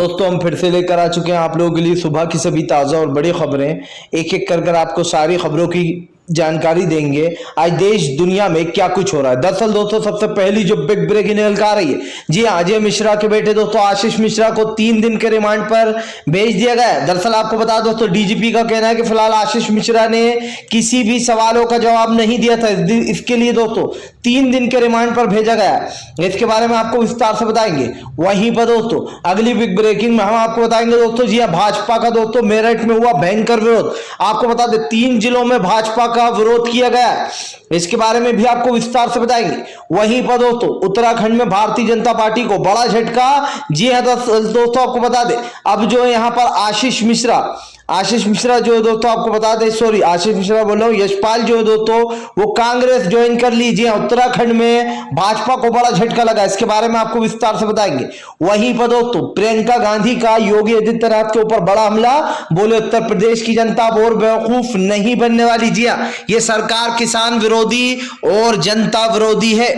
दोस्तों हम फिर से लेकर आ चुके हैं आप लोगों के लिए सुबह की सभी ताज़ा और बड़ी खबरें। एक एक कर आपको सारी खबरों की जानकारी देंगे आज देश दुनिया में क्या कुछ हो रहा है। दरअसल दोस्तों सबसे पहली जो बिग ब्रेकिंग निकल कर आ रही है, जी हाँ, अजय मिश्रा के बेटे दोस्तों आशीष मिश्रा को 3 दिन के रिमांड पर भेज दिया गया है। दरअसल आपको बता दोस्तों डीजीपी का कहना है कि फिलहाल आशीष मिश्रा ने किसी भी सवालों का जवाब नहीं दिया था, इसके लिए दोस्तों 3 दिन के रिमांड पर भेजा गया है। इसके बारे में आपको विस्तार से बताएंगे। वहीं पर दोस्तों अगली बिग ब्रेकिंग में हम आपको बताएंगे दोस्तों, जी हाँ, भाजपा का दोस्तों मेरठ में हुआ भयंकर विरोध। आपको बता दें 3 जिलों में भाजपा का विरोध किया गया है, इसके बारे में भी आपको विस्तार से बताएंगे। वहीं पर दोस्तों उत्तराखंड में भारतीय जनता पार्टी को बड़ा झटका। जी हां दोस्तों आपको बता दें अब जो है यहां पर आशीष मिश्रा जो है दोस्तों आपको बता दें, सॉरी आशीष मिश्रा बोल रहा हूं, यशपाल जो है दोस्तों वो कांग्रेस ज्वाइन कर लीजिए। उत्तराखंड में भाजपा को बड़ा झटका लगा, इसके बारे में आपको विस्तार से बताएंगे। वहीं पर दोस्तों प्रियंका गांधी का योगी आदित्यनाथ के ऊपर बड़ा हमला, बोले उत्तर प्रदेश की जनता और बेवकूफ नहीं बनने वाली। जी हां, ये सरकार किसान विरोधी और जनता विरोधी है,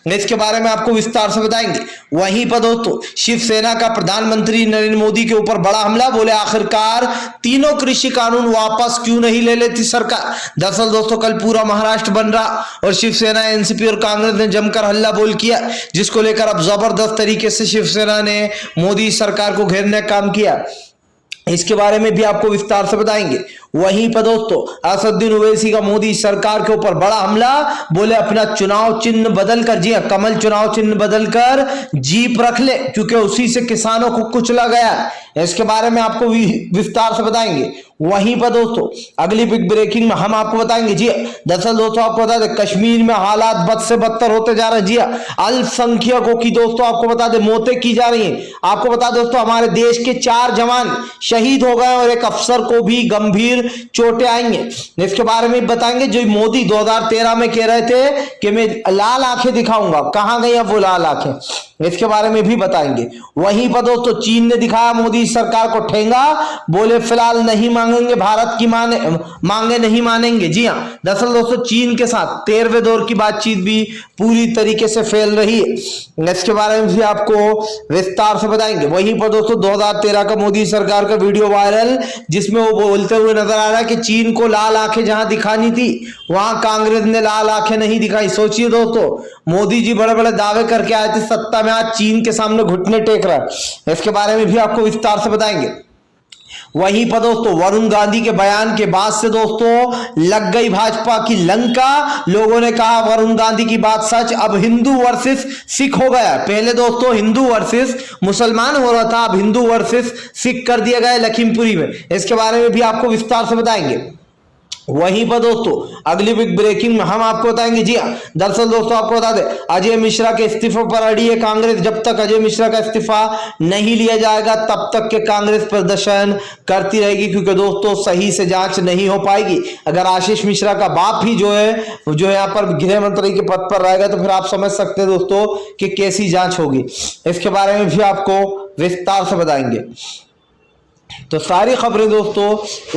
इसके बारे में आपको विस्तार से बताएंगे। वहीं पर दोस्तों शिवसेना का प्रधानमंत्री नरेंद्र मोदी के ऊपर बड़ा हमला, बोले आखिरकार तीनों कृषि कानून वापस क्यों नहीं ले लेती सरकार। दरअसल दोस्तों कल पूरा महाराष्ट्र बन रहा और शिवसेना, एनसीपी और कांग्रेस ने जमकर हल्ला बोल किया, जिसको लेकर अब जबरदस्त तरीके से शिवसेना ने मोदी सरकार को घेरने का काम किया, इसके बारे में भी आपको विस्तार से बताएंगे। वहीं पर दोस्तों असदुद्दीन ओवैसी का मोदी सरकार के ऊपर बड़ा हमला, बोले अपना चुनाव चिन्ह बदलकर, जी हां, कमल चुनाव चिन्ह बदलकर जीप रख ले, क्योंकि उसी से किसानों को कुचला गया, इसके बारे में आपको विस्तार से बताएंगे। वहीं पर दोस्तों अगली बिग ब्रेकिंग में हम आपको बताएंगे। जी दरअसल दोस्तों आपको बता दें कश्मीर में हालात बद से बदतर होते जा रहे हैं। जी अल्पसंख्यकों की दोस्तों आपको बता दें मौतें की जा रही हैं। आपको बता दोस्तों हमारे देश के 4 जवान शहीद हो गए और एक अफसर को भी गंभीर चोटें आई हैं, इसके बारे में बताएंगे। जो मोदी 2013 में कह रहे थे कि मैं लाल आंखें दिखाऊंगा, कहां गई अब वो लाल आंखें, इसके बारे में भी बताएंगे। वहीं पर दोस्तों चीन ने दिखाया मोदी सरकार को ठेंगा, बोले फिलहाल नहीं मांगेंगे, भारत की मांगे नहीं मानेंगे। जी हां, दरअसल दोस्तों चीन के साथ 13वें दौर की बातचीत भी पूरी तरीके से फेल रही है, इसके बारे में भी आपको विस्तार से बताएंगे। वहीं पर दोस्तों 2013 का मोदी सरकार का वीडियो वायरल, जिसमें वो बोलते हुए नजर आ रहा है कि चीन को लाल आंखें जहां दिखानी थी वहां कांग्रेस ने लाल आंखें नहीं दिखाई। सोचिए दोस्तों मोदी जी बड़े बड़े दावे करके आए थे सत्ता में, आज चीन के सामने घुटने टेक रहा है, इसके बारे में भी आपको विस्तार से बताएंगे। वहीं पर दोस्तों वरुण गांधी के बयान के बाद से दोस्तों लग गई भाजपा की लंका। लोगों ने कहा वरुण गांधी की बात सच, अब हिंदू वर्सेस सिख हो गया। पहले दोस्तों हिंदू वर्सेस मुसलमान हो रहा था, अब हिंदू वर्सेस सिख कर दिया गया लखीमपुरी में, इसके बारे में भी आपको विस्तार से बताएंगे। वहीं पर दोस्तों अगली बिग ब्रेकिंग में हम आपको बताएंगे। जी हाँ, दरअसल दोस्तों आपको बता दें अजय मिश्रा के इस्तीफे पर अड़ी है कांग्रेस। जब तक अजय मिश्रा का इस्तीफा नहीं लिया जाएगा तब तक के कांग्रेस प्रदर्शन करती रहेगी, क्योंकि दोस्तों सही से जांच नहीं हो पाएगी। अगर आशीष मिश्रा का बाप ही जो है यहाँ पर गृह मंत्री के पद पर रहेगा तो फिर आप समझ सकते हैं दोस्तों कि कैसी जांच होगी, इसके बारे में भी आपको विस्तार से बताएंगे। तो सारी खबरें दोस्तों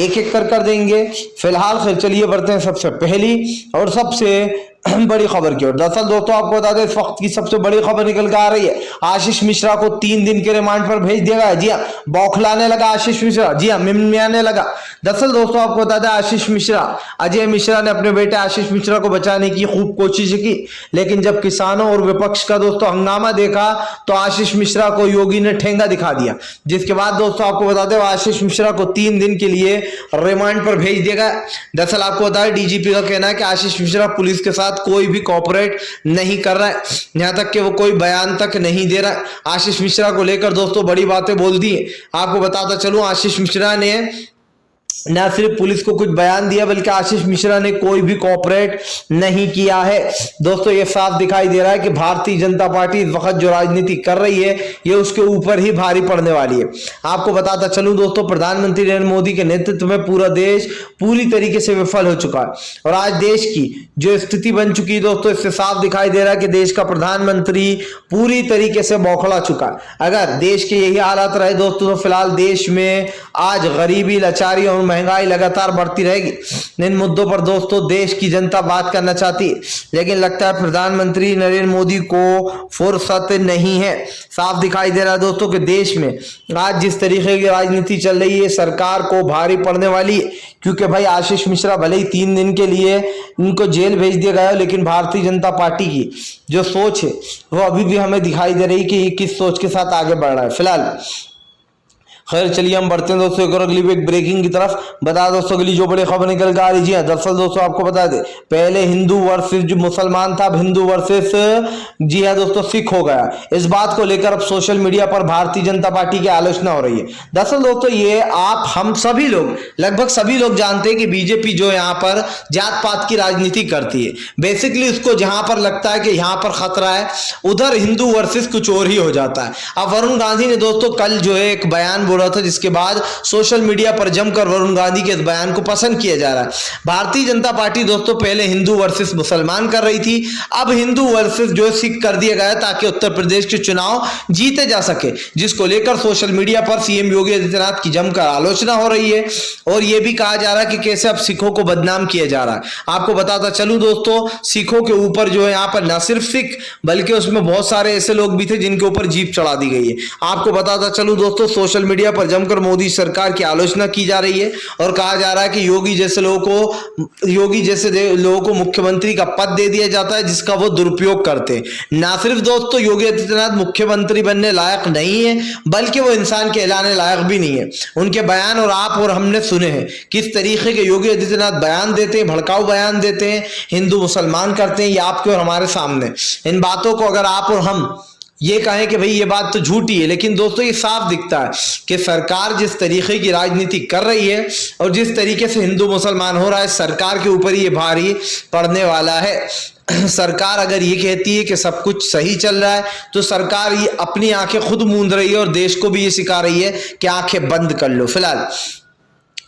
एक एक कर देंगे। फिलहाल चलिए बढ़ते हैं सबसे पहली और सबसे बड़ी खबर की ओर। दरअसल दोस्तों आपको बता दें इस वक्त की सबसे बड़ी खबर निकल कर आ रही है, आशीष मिश्रा को 3 दिन के रिमांड पर भेज दिया गया। जी हाँ, बौखलाने लगा आशीष मिश्रा, जी हाँ, मिमियाने लगा। दरअसल दोस्तों आपको बता दें अजय मिश्रा ने अपने बेटे आशीष मिश्रा को बचाने की खूब कोशिश की, लेकिन जब किसानों और विपक्ष का दोस्तों हंगामा देखा तो आशीष मिश्रा को योगी ने ठेंगा दिखा दिया, जिसके बाद दोस्तों आपको बता दें आशीष मिश्रा को 3 दिन के लिए रिमांड पर भेज दिया गया। दरअसल आपको बता दें डीजीपी का कहना है कि आशीष मिश्रा पुलिस के साथ कोई भी कोऑपरेट नहीं कर रहा है, यहां तक कि वो कोई बयान तक नहीं दे रहा है। आशीष मिश्रा को लेकर दोस्तों बड़ी बातें बोल दी है। आपको बताता चलूं आशीष मिश्रा ने न सिर्फ पुलिस को कुछ बयान दिया बल्कि आशीष मिश्रा ने कोई भी कोऑपरेट नहीं किया है। दोस्तों ये साफ दिखाई दे रहा है कि भारतीय जनता पार्टी इस वक्त जो राजनीति कर रही है ये उसके ऊपर ही भारी पड़ने वाली है। आपको बताता चलूं दोस्तों प्रधानमंत्री नरेंद्र मोदी के नेतृत्व में पूरा देश पूरी तरीके से विफल हो चुका है और आज देश की जो स्थिति बन चुकी है दोस्तों इससे साफ दिखाई दे रहा है कि देश का प्रधानमंत्री पूरी तरीके से बौखला चुका है। अगर देश के यही हालात रहे दोस्तों तो फिलहाल देश में आज गरीबी, लाचारी और महंगाई लगातार बढ़ती रहेगी। इन मुद्दों पर दोस्तों देश की जनता बात करना चाहती है, लेकिन लगता है प्रधानमंत्री नरेंद्र मोदी को फुर्सत नहीं है। साफ दिखाई दे रहा है दोस्तों कि देश में आज जिस तरीके की राजनीति चल रही है सरकार को भारी पड़ने वाली है, क्योंकि भाई आशीष मिश्रा भले ही 3 दिन के लिए इनको जेल भेज दिया गया, लेकिन भारतीय जनता पार्टी की जो सोच है वो अभी भी हमें दिखाई दे रही है कि ये किस सोच के साथ आगे बढ़ रहा है। फिलहाल खैर चलिए हम बढ़ते हैं दोस्तों एक और अगली एक ब्रेकिंग की तरफ। बता दोस्तों अगली जो बड़ी खबर निकल कर आ रही है, दरअसल दोस्तों आपको बता दे पहले हिंदू वर्सेस जो मुसलमान था, अब हिंदू वर्सेस जी है दोस्तों सिख हो गया। इस बात को लेकर अब सोशल मीडिया पर भारतीय जनता पार्टी की आलोचना हो रही है। दरअसल दोस्तों ये आप हम सभी लोग लगभग सभी लोग जानते हैं कि बीजेपी जो यहाँ पर जात पात की राजनीति करती है। बेसिकली उसको जहां पर लगता है कि यहाँ पर खतरा है उधर हिंदू वर्सेस कुछ और ही हो जाता है। अब वरुण गांधी ने दोस्तों कल जो है एक बयान बोला था, जिसके बाद सोशल मीडिया पर जमकर वरुण गांधी के इस बयान को पसंद किया जा रहा है। भारतीय जनता पार्टी दोस्तों पहले हिंदू वर्सेस मुसलमान कर रही थी, अब हिंदू वर्सेस जो सिख कर दिया गया ताकि उत्तर प्रदेश के चुनाव जीते जा सके, जिसको लेकर सोशल मीडिया पर सीएम योगी आदित्यनाथ की जमकर आलोचना हो रही है। और यह भी कहा जा रहा है कि कैसे अब सिखों को बदनाम किया जा रहा है। आपको बताता चलूं दोस्तों सिखों के ऊपर जो है यहाँ पर न सिर्फ सिख बल्कि उसमें बहुत सारे ऐसे लोग भी थे जिनके ऊपर जीप चढ़ा दी गई है। आपको बताता चलूं दोस्तों सोशल मीडिया पर जमकर मोदी सरकार की आलोचना की जा रही है और कहा जा रहा है कि योगी जैसे लोगों को मुख्यमंत्री का पद दे दिया जाता है जिसका वो दुरुपयोग करते हैं। ना सिर्फ दोस्तों योगी आदित्यनाथ मुख्यमंत्री बनने लायक नहीं है बल्कि वो इंसान कहलाने लायक भी नहीं है। उनके बयान और आप और हमने सुने हैं किस तरीके के योगी आदित्यनाथ बयान देते हैं, भड़काऊ बयान देते हैं, हिंदू मुसलमान करते हैं, ये आपके और हमारे सामने। इन बातों को अगर आप और हम ये कहें कि भाई ये बात तो झूठी है, लेकिन दोस्तों ये साफ दिखता है कि सरकार जिस तरीके की राजनीति कर रही है और जिस तरीके से हिंदू मुसलमान हो रहा है सरकार के ऊपर ये भारी पड़ने वाला है। सरकार अगर ये कहती है कि सब कुछ सही चल रहा है तो सरकार ये अपनी आंखें खुद मूंद रही है और देश को भी ये सिखा रही है कि आंखें बंद कर लो। फिलहाल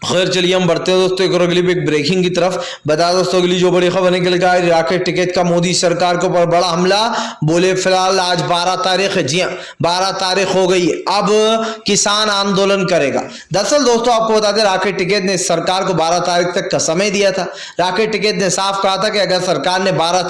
खैर चलिए हम बढ़ते हैं दोस्तों एक और अगली एक ब्रेकिंग की तरफ। बता दोस्तों अगली जो बड़ी खबर निकल के आई राकेट टिकट का मोदी सरकार के ऊपर बड़ा हमला। बोले फिलहाल आज 12 तारीख है, जी हाँ 12 तारीख हो गई, अब किसान आंदोलन करेगा। दरअसल दोस्तों आपको बता दें राकेट टिकट ने सरकार को 12 तारीख तक का समय दिया था। राकेट टिकट ने साफ कहा था कि अगर सरकार ने 12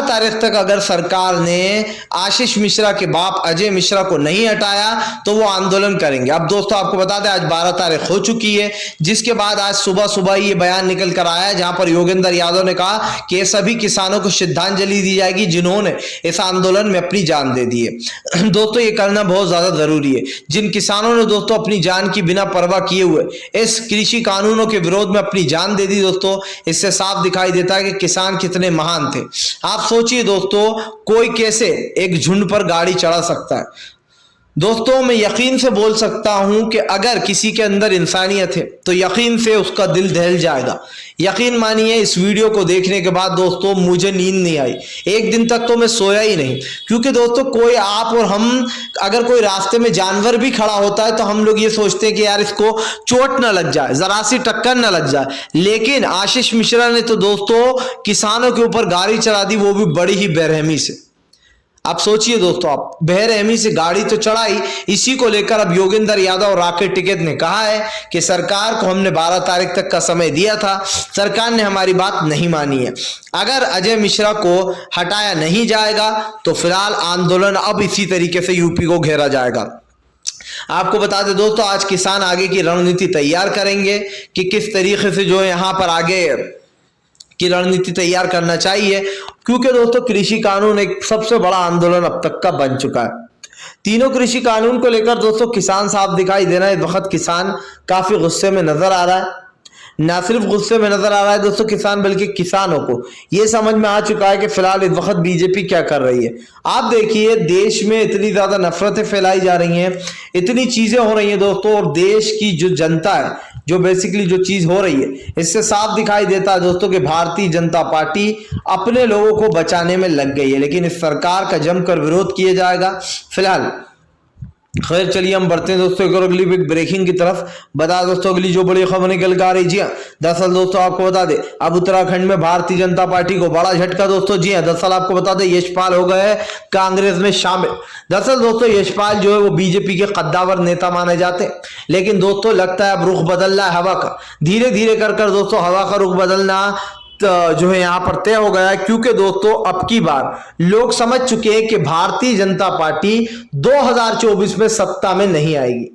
तारीख तक अगर सरकार ने आशीष मिश्रा के बाप अजय मिश्रा को नहीं हटाया तो वो आंदोलन करेंगे। अब दोस्तों आपको बता दें आज 12 तारीख हो चुकी है, जिसके बाद आज सुबह ये बयान निकल कर आया जहां पर योगेंद्र यादव ने कहा कि सभी किसानों को श्रद्धांजलि दी जाएगी जिन्होंने इस आंदोलन में अपनी जान दे दी है। दोस्तों ये करना बहुत ज्यादा जरूरी है। जिन किसानों ने दोस्तों अपनी जान की बिना परवाह किए हुए इस कृषि कानूनों के विरोध में अपनी जान दे दी दोस्तों, इससे साफ दिखाई देता है कि किसान कितने महान थे। आप सोचिए दोस्तों कोई कैसे एक झुंड पर गाड़ी चढ़ा सकता है। दोस्तों मैं यकीन से बोल सकता हूं कि अगर किसी के अंदर इंसानियत है तो यकीन से उसका दिल दहल जाएगा। यकीन मानिए इस वीडियो को देखने के बाद दोस्तों मुझे नींद नहीं आई, एक दिन तक तो मैं सोया ही नहीं, क्योंकि दोस्तों कोई आप और हम अगर कोई रास्ते में जानवर भी खड़ा होता है तो हम लोग ये सोचते हैं कि यार इसको चोट ना लग जाए, जरा सी टक्कर ना लग जाए, लेकिन आशीष मिश्रा ने तो दोस्तों किसानों के ऊपर गाड़ी चढ़ा दी, वो भी बड़ी ही बेरहमी से। आप सोचिए दोस्तों आप बेरहमी से गाड़ी तो चढ़ाई। इसी को लेकर अब योगेंद्र यादव और राकेट टिकैत ने कहा है कि सरकार को हमने 12 तारीख तक का समय दिया था, सरकार ने हमारी बात नहीं मानी है। अगर अजय मिश्रा को हटाया नहीं जाएगा तो फिलहाल आंदोलन अब इसी तरीके से यूपी को घेरा जाएगा। आपको बता दें दोस्तों आज किसान आगे की रणनीति तैयार करेंगे कि किस तरीके से जो है यहाँ पर आगे की रणनीति तैयार करना चाहिए, क्योंकि दोस्तों कृषि कानून एक सबसे बड़ा आंदोलन अब तक का बन चुका है। तीनों कृषि कानून को लेकर दोस्तों किसान साफ दिखाई दे रहा है। इस वक्त किसान काफी गुस्से में नजर आ रहा है। ना सिर्फ गुस्से में नजर आ रहा है दोस्तों किसान, बल्कि किसानों को यह समझ में आ चुका है कि फिलहाल इस वक्त बीजेपी क्या कर रही है। आप देखिए देश में इतनी ज्यादा नफरतें फैलाई जा रही हैं, इतनी चीजें हो रही हैं दोस्तों, और देश की जो जनता है, जो बेसिकली जो चीज हो रही है, इससे साफ दिखाई देता है दोस्तों कि भारतीय जनता पार्टी अपने लोगों को बचाने में लग गई है, लेकिन इस सरकार का जमकर विरोध किया जाएगा। फिलहाल खैर चलिए हम बढ़ते हैं दोस्तों एक और अगली बिग ब्रेकिंग की तरफ। बता दोस्तों अगली जो बड़ी खबर निकल कर आ रही, जी हाँ दरअसल दोस्तों आपको बता दें अब उत्तराखंड में भारतीय जनता पार्टी को बड़ा झटका दोस्तों। जी हाँ दरअसल आपको बता दें यशपाल हो गए कांग्रेस में शामिल। दरअसल दोस्तों यशपाल जो है वो बीजेपी के कद्दावर नेता माने जाते हैं, लेकिन दोस्तों लगता है अब रुख बदल रहा है हवा का। धीरे धीरे कर दोस्तों हवा का रुख बदलना जो है यहां पर तय हो गया है, क्योंकि दोस्तों अब की बार लोग समझ चुके हैं कि भारतीय जनता पार्टी 2024 में सत्ता में नहीं आएगी।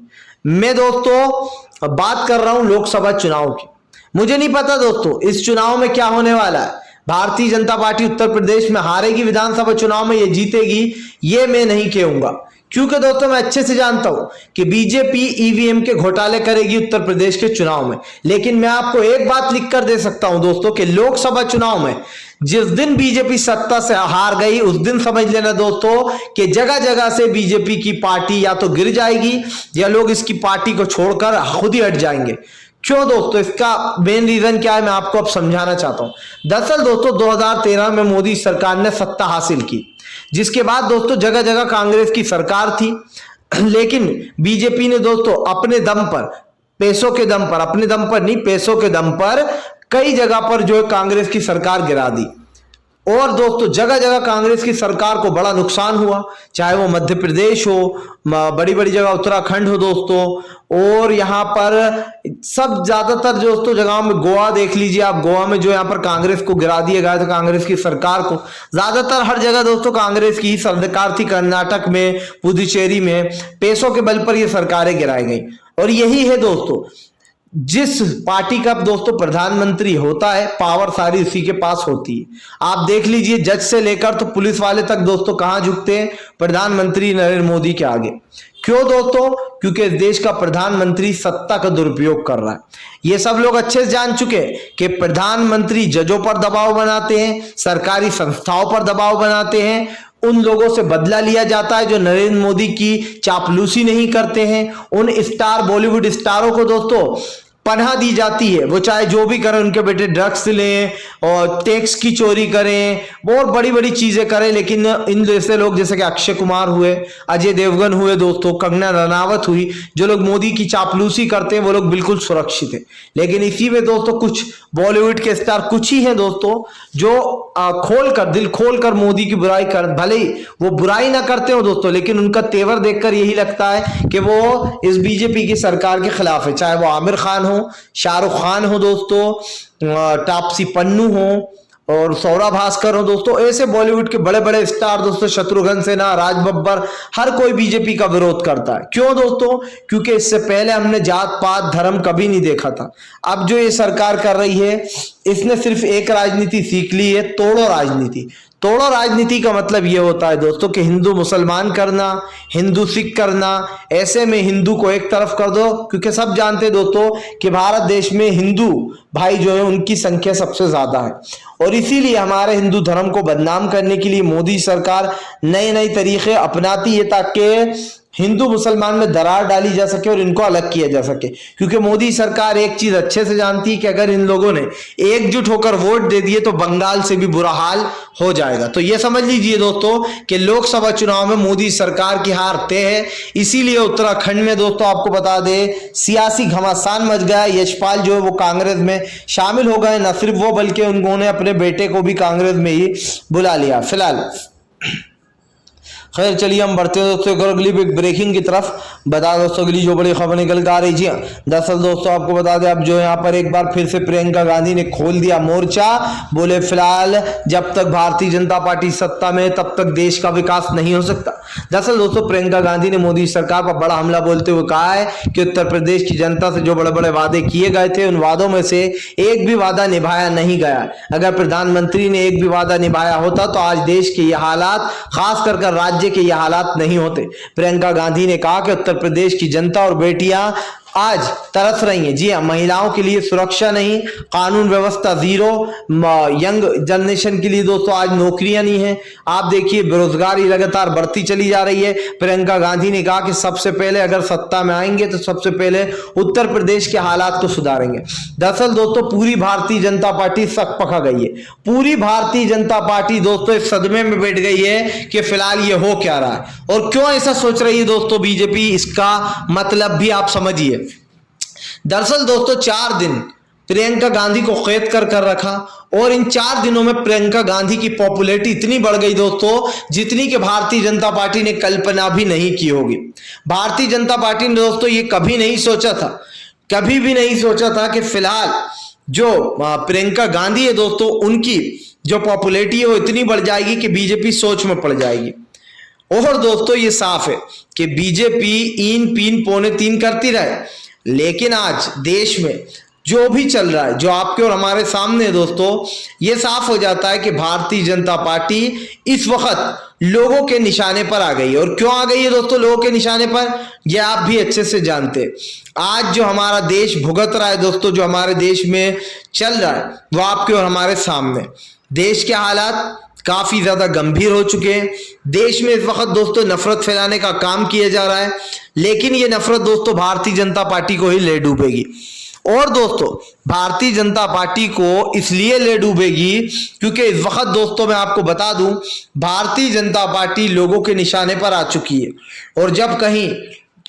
मैं दोस्तों बात कर रहा हूं लोकसभा चुनाव की। मुझे नहीं पता दोस्तों इस चुनाव में क्या होने वाला है। भारतीय जनता पार्टी उत्तर प्रदेश में हारेगी विधानसभा चुनाव में, ये जीतेगी ये मैं नहीं कहूंगा, क्योंकि दोस्तों मैं अच्छे से जानता हूं कि बीजेपी ईवीएम के घोटाले करेगी उत्तर प्रदेश के चुनाव में। लेकिन मैं आपको एक बात लिख कर दे सकता हूं दोस्तों कि लोकसभा चुनाव में जिस दिन बीजेपी सत्ता से हार गई उस दिन समझ लेना दोस्तों कि जगह जगह से बीजेपी की पार्टी या तो गिर जाएगी या लोग इसकी पार्टी को छोड़कर खुद ही हट जाएंगे। क्यों दोस्तों, इसका मेन रीजन क्या है मैं आपको अब समझाना चाहता हूं। दरअसल दोस्तों 2013 में मोदी सरकार ने सत्ता हासिल की, जिसके बाद दोस्तों जगह जगह कांग्रेस की सरकार थी, लेकिन बीजेपी ने दोस्तों अपने दम पर, पैसों के दम पर, अपने दम पर नहीं पैसों के दम पर कई जगह पर जो है कांग्रेस की सरकार गिरा दी। और दोस्तों जगह जगह कांग्रेस की सरकार को बड़ा नुकसान हुआ, चाहे वो मध्य प्रदेश हो, बड़ी बड़ी जगह उत्तराखंड हो दोस्तों, और यहाँ पर सब ज्यादातर दोस्तों जगहों में गोवा देख लीजिए आप, गोवा में जो यहाँ पर कांग्रेस को गिरा दिया गया था, कांग्रेस की सरकार को। ज्यादातर हर जगह दोस्तों कांग्रेस की ही सरकार थी, कर्नाटक में, पुदुचेरी में पैसों के बल पर ये सरकारें गिराई गई। और यही है दोस्तों जिस पार्टी का दोस्तों प्रधानमंत्री होता है पावर सारी उसी के पास होती है। आप देख लीजिए जज से लेकर तो पुलिस वाले तक दोस्तों कहां झुकते हैं, प्रधानमंत्री नरेंद्र मोदी के आगे। क्यों दोस्तों, क्योंकि इस देश का प्रधानमंत्री सत्ता का दुरुपयोग कर रहा है। ये सब लोग अच्छे से जान चुके हैं कि प्रधानमंत्री जजों पर दबाव बनाते हैं, सरकारी संस्थाओं पर दबाव बनाते हैं, उन लोगों से बदला लिया जाता है जो नरेंद्र मोदी की चापलूसी नहीं करते हैं, उन स्टार बॉलीवुड स्टारों को दोस्तों पनाह दी जाती है, वो चाहे जो भी करें, उनके बेटे ड्रग्स लें और टैक्स की चोरी करें, बहुत बड़ी बड़ी चीजें करें, लेकिन इन जैसे लोग जैसे कि अक्षय कुमार हुए, अजय देवगन हुए दोस्तों, कंगना रनावत हुई, जो लोग मोदी की चापलूसी करते हैं वो लोग बिल्कुल सुरक्षित है। लेकिन इसी में दोस्तों कुछ बॉलीवुड के स्टार कुछ ही हैं दोस्तों जो खोलकर, दिल खोलकर मोदी की बुराई कर, भले ही वो बुराई ना करते हो दोस्तों, लेकिन उनका तेवर देखकर यही लगता है कि वो इस बीजेपी की सरकार के खिलाफ है, चाहे वो आमिर खान हो, शाहरुख खान हो दोस्तों, तापसी पन्नू हो और सौरभ भास्कर हो दोस्तों, ऐसे बॉलीवुड के बड़े बड़े स्टार दोस्तों, शत्रुघ्न सिन्हा, राज बब्बर, हर कोई बीजेपी का विरोध करता है। क्यों दोस्तों, क्योंकि इससे पहले हमने जात पात धर्म कभी नहीं देखा था। अब जो ये सरकार कर रही है इसने सिर्फ एक राजनीति सीख ली है, तोड़ो राजनीति। तोड़ो राजनीति का मतलब यह होता है दोस्तों कि हिंदू मुसलमान करना, हिंदू सिख करना, ऐसे में हिंदू को एक तरफ कर दो, क्योंकि सब जानते हैं दोस्तों कि भारत देश में हिंदू भाई जो है उनकी संख्या सबसे ज्यादा है, और इसीलिए हमारे हिंदू धर्म को बदनाम करने के लिए मोदी सरकार नए नए तरीके अपनाती है ताकि हिंदू मुसलमान में दरार डाली जा सके और इनको अलग किया जा सके। क्योंकि मोदी सरकार एक चीज अच्छे से जानती है कि अगर इन लोगों ने एकजुट होकर वोट दे दिए तो बंगाल से भी बुरा हाल हो जाएगा। तो ये समझ लीजिए दोस्तों कि लोकसभा चुनाव में मोदी सरकार की हार तय है। इसीलिए उत्तराखंड में दोस्तों आपको बता दें सियासी घमासान मच गया। यशपाल जो है वो कांग्रेस में शामिल हो गए, न सिर्फ वो बल्कि उन्होंने अपने बेटे को भी कांग्रेस में ही बुला लिया फिलहाल। खैर चलिए हम बढ़ते हैं दोस्तों एक और अगली बिग ब्रेकिंग की तरफ। बता दोस्तों अगली जो बड़ी खबर निकल कर आ रही, जी हाँ दरअसल दोस्तों आपको बता दें अब जो यहाँ पर एक बार फिर से प्रियंका गांधी ने खोल दिया मोर्चा। बोले फिलहाल जब तक भारतीय जनता पार्टी सत्ता में तब तक देश का विकास नहीं हो सकता। दरअसल दोस्तों प्रियंका गांधी ने मोदी सरकार पर बड़ा हमला बोलते हुए कहा है कि उत्तर प्रदेश की जनता से जो बड़े बड़े वादे किए गए थे उन वादों में से एक भी वादा निभाया नहीं गया। अगर प्रधानमंत्री ने एक भी वादा निभाया होता तो आज देश के ये हालात, खास कर राज्य के ये हालात नहीं होते। प्रियंका गांधी ने कहा कि उत्तर प्रदेश की जनता और बेटियां आज तरस रही हैं। जी हाँ, महिलाओं के लिए सुरक्षा नहीं, कानून व्यवस्था जीरो, यंग जनरेशन के लिए दोस्तों आज नौकरियां नहीं है। आप देखिए बेरोजगारी लगातार बढ़ती चली जा रही है। प्रियंका गांधी ने कहा कि सबसे पहले अगर सत्ता में आएंगे तो सबसे पहले उत्तर प्रदेश के हालात को सुधारेंगे। दरअसल दोस्तों पूरी भारतीय जनता पार्टी सक पका गई है। पूरी भारतीय जनता पार्टी दोस्तों इस सदमे में बैठ गई है कि फिलहाल ये हो क्या रहा है और क्यों ऐसा सोच रही है दोस्तों बीजेपी, इसका मतलब भी आप समझिए। दरअसल दोस्तों 4 दिन प्रियंका गांधी को कैद कर रखा और इन 4 दिनों में प्रियंका गांधी की पॉपुलैरिटी इतनी बढ़ गई दोस्तों जितनी कि भारतीय जनता पार्टी ने कल्पना भी नहीं की होगी। भारतीय जनता पार्टी ने दोस्तों ये कभी नहीं सोचा था, कभी भी नहीं सोचा था कि फिलहाल जो प्रियंका गांधी है दोस्तों उनकी जो पॉपुलैरिटी है वो इतनी बढ़ जाएगी कि बीजेपी सोच में पड़ जाएगी। और दोस्तों ये साफ है कि बीजेपी इन पीन पौने तीन करती रहे, लेकिन आज देश में जो भी चल रहा है, जो आपके और हमारे सामने दोस्तों, ये साफ हो जाता है कि भारतीय जनता पार्टी इस वक्त लोगों के निशाने पर आ गई है। और क्यों आ गई है दोस्तों लोगों के निशाने पर, ये आप भी अच्छे से जानते हैं। आज जो हमारा देश भुगत रहा है दोस्तों, जो हमारे देश में चल रहा है वो आपके और हमारे सामने। देश के हालात काफी ज्यादा गंभीर हो चुके हैं। देश में इस वक्त दोस्तों नफरत फैलाने का काम किया जा रहा है, लेकिन ये नफरत दोस्तों भारतीय जनता पार्टी को ही ले डूबेगी। और दोस्तों भारतीय जनता पार्टी को इसलिए ले डूबेगी क्योंकि इस वक्त दोस्तों मैं आपको बता दूं भारतीय जनता पार्टी लोगों के निशाने पर आ चुकी है। और जब कहीं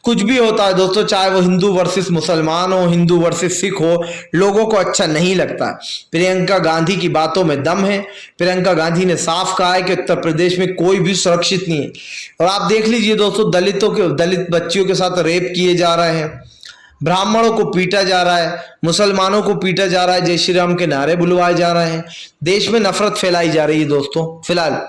कुछ भी होता है दोस्तों, चाहे वो हिंदू वर्सेस मुसलमान हो, हिंदू वर्सेस सिख हो, लोगों को अच्छा नहीं लगता। प्रियंका गांधी की बातों में दम है। प्रियंका गांधी ने साफ कहा है कि उत्तर प्रदेश में कोई भी सुरक्षित नहीं है। और आप देख लीजिए दोस्तों दलित बच्चियों के साथ रेप किए जा रहे हैं, ब्राह्मणों को पीटा जा रहा है, मुसलमानों को पीटा जा रहा है, जय श्री राम के नारे बुलवाए जा रहे हैं, देश में नफरत फैलाई जा रही है दोस्तों फिलहाल।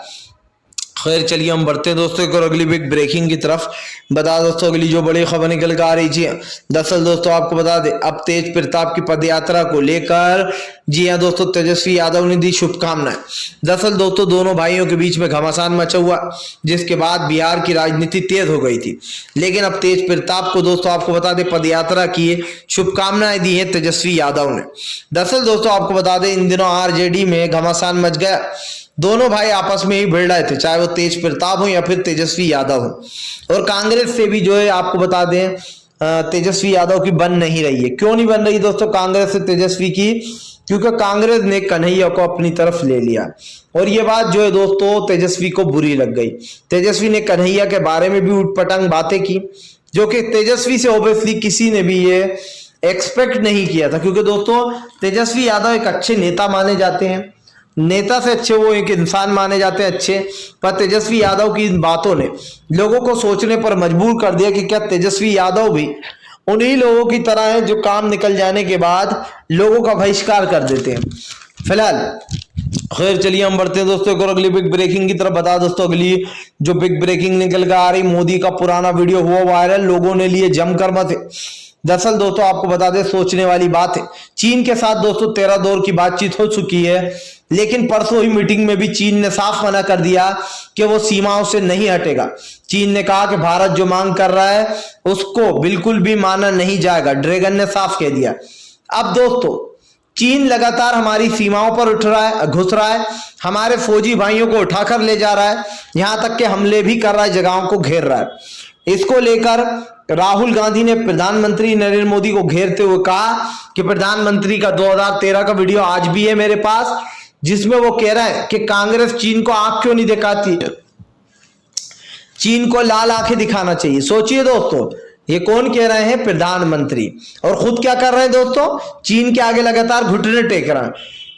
खैर चलिए हम बढ़ते हैं दोस्तों एक और अगली बिग ब्रेकिंग की तरफ। बता दोस्तों अगली जो बड़ी खबर निकल कर आ रही थी, दरअसल दोस्तों आपको बता दें अब तेज प्रताप की पदयात्रा को लेकर जी हाँ दोस्तों तेजस्वी यादव ने दी शुभकामनाएं। दरअसल दोस्तों दोनों भाइयों के बीच में घमासान मचा हुआ, जिसके बाद बिहार की राजनीति तेज हो गई थी। लेकिन अब तेज प्रताप को दोस्तों आपको बता दें पदयात्रा की शुभकामनाएं दी है तेजस्वी यादव ने। दरअसल दोस्तों आपको बता दें इन दिनों आरजेडी में घमासान मच गया। दोनों भाई आपस में ही भिड़ रहे थे, चाहे वो तेज प्रताप हो या फिर तेजस्वी यादव हो। और कांग्रेस से भी जो है आपको बता दें तेजस्वी यादव की बन नहीं रही है। क्यों नहीं बन रही दोस्तों कांग्रेस से तेजस्वी की, क्योंकि कांग्रेस ने कन्हैया को अपनी तरफ ले लिया। और ये बात जो है दोस्तों तेजस्वी को बुरी लग गई। तेजस्वी ने कन्हैया के बारे में भी उटपटांग बातें की, जो कि तेजस्वी से ऑब्वियसली किसी ने भी ये एक्सपेक्ट नहीं किया था। क्योंकि दोस्तों तेजस्वी यादव एक अच्छे नेता माने जाते हैं, नेता से अच्छे वो एक इंसान माने जाते हैं अच्छे। पर तेजस्वी यादव की इन बातों ने लोगों को सोचने पर मजबूर कर दिया कि क्या तेजस्वी यादव भी उन्हीं लोगों की तरह है जो काम निकल जाने के बाद लोगों का बहिष्कार कर देते हैं। फिलहाल खैर चलिए हम बढ़ते हैं दोस्तों एक और अगली बिग ब्रेकिंग की तरफ। बता दोस्तों अगली जो बिग ब्रेकिंग निकल कर आ रही, मोदी का पुराना वीडियो हुआ वायरल, लोगों ने लिए जमकर मत। दरअसल दोस्तों आपको बता दें सोचने वाली बात है, चीन के साथ दोस्तों 13 दौर की बातचीत हो चुकी है, लेकिन परसों ही मीटिंग में भी चीन ने साफ मना कर दिया कि वो सीमाओं से नहीं हटेगा। चीन ने कहा कि भारत जो मांग कर रहा है उसको बिल्कुल भी माना नहीं जाएगा। ड्रैगन ने साफ कह दिया। अब दोस्तों चीन लगातार हमारी सीमाओं पर उठ रहा है, घुस रहा है, हमारे फौजी भाइयों को उठाकर ले जा रहा है, यहां तक कि हमले भी कर रहा है, जगहों को घेर रहा है। इसको लेकर राहुल गांधी ने प्रधानमंत्री नरेंद्र मोदी को घेरते हुए कहा कि प्रधानमंत्री का 2013 का वीडियो आज भी है मेरे पास, जिसमें वो कह रहा है कि कांग्रेस चीन को आंख क्यों नहीं दिखाती, चीन को लाल आंखें दिखाना चाहिए। सोचिए दोस्तों ये कौन कह रहे हैं, प्रधानमंत्री, और खुद क्या कर रहे हैं दोस्तों, चीन के आगे लगातार घुटने टेक रहे हैं।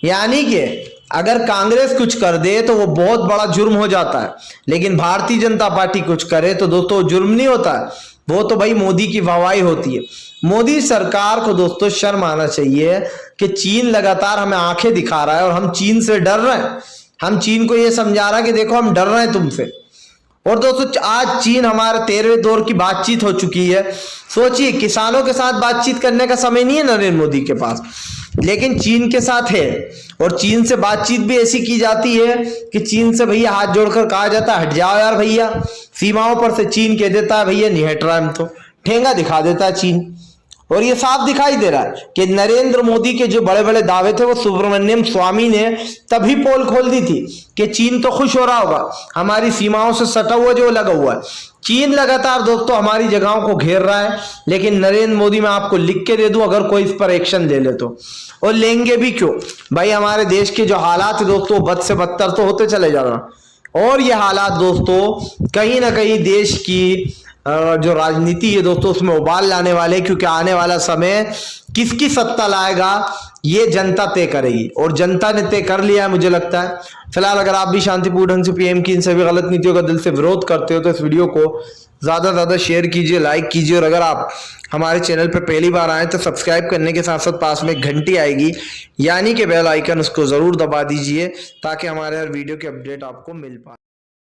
यानी कि अगर कांग्रेस कुछ कर दे तो वो बहुत बड़ा जुर्म हो जाता है, लेकिन भारतीय जनता पार्टी कुछ करे तो दोस्तों जुर्म नहीं होता है, वो तो भाई मोदी की वाहवाही होती है। मोदी सरकार को दोस्तों शर्म आना चाहिए कि चीन लगातार हमें आंखें दिखा रहा है और हम चीन से डर रहे हैं। हम चीन को ये समझा रहा है कि देखो हम डर रहे हैं तुमसे। और दोस्तों आज चीन हमारे 13वें दौर की बातचीत हो चुकी है। सोचिए किसानों के साथ बातचीत करने का समय नहीं है नरेंद्र मोदी के पास, लेकिन चीन के साथ है। और चीन से बातचीत भी ऐसी की जाती है कि चीन से भैया हाथ जोड़कर कहा जाता है हट जाओ यार भैया, सीमाओं पर से चीन कह देता है भैया नहीं हट रहा, हम तो ठेंगा दिखा देता है चीन। और ये साफ दिखाई दे रहा है कि नरेंद्र मोदी के जो बड़े बड़े दावे थे वो सुब्रमण्यम स्वामी ने तभी पोल खोल दी थी कि चीन तो खुश हो रहा होगा, हमारी सीमाओं से सटा हुआ जो लगा हुआ है। चीन लगातार दोस्तों हमारी जगहों को घेर रहा है, लेकिन नरेंद्र मोदी मैं आपको लिख के दे दूं अगर कोई इस पर एक्शन ले ले तो, और लेंगे भी क्यों भाई। हमारे देश के जो हालात है दोस्तों बद से बदतर तो होते चले जा रहा, और ये हालात दोस्तों कहीं ना कहीं देश की जो राजनीति है दोस्तों उसमें उबाल लाने वाले, क्योंकि आने वाला समय किसकी सत्ता लाएगा ये जनता तय करेगी, और जनता ने तय कर लिया है मुझे लगता है। फिलहाल अगर आप भी शांतिपूर्ण ढंग से पीएम की इन सभी गलत नीतियों का दिल से विरोध करते हो तो इस वीडियो को ज्यादा से ज्यादा शेयर कीजिए, लाइक कीजिए, और अगर आप हमारे चैनल पर पहली बार आए तो सब्सक्राइब करने के साथ साथ पास में एक घंटी आएगी यानी कि बेल आइकन, उसको जरूर दबा दीजिए ताकि हमारे हर वीडियो की अपडेट आपको मिल पाए।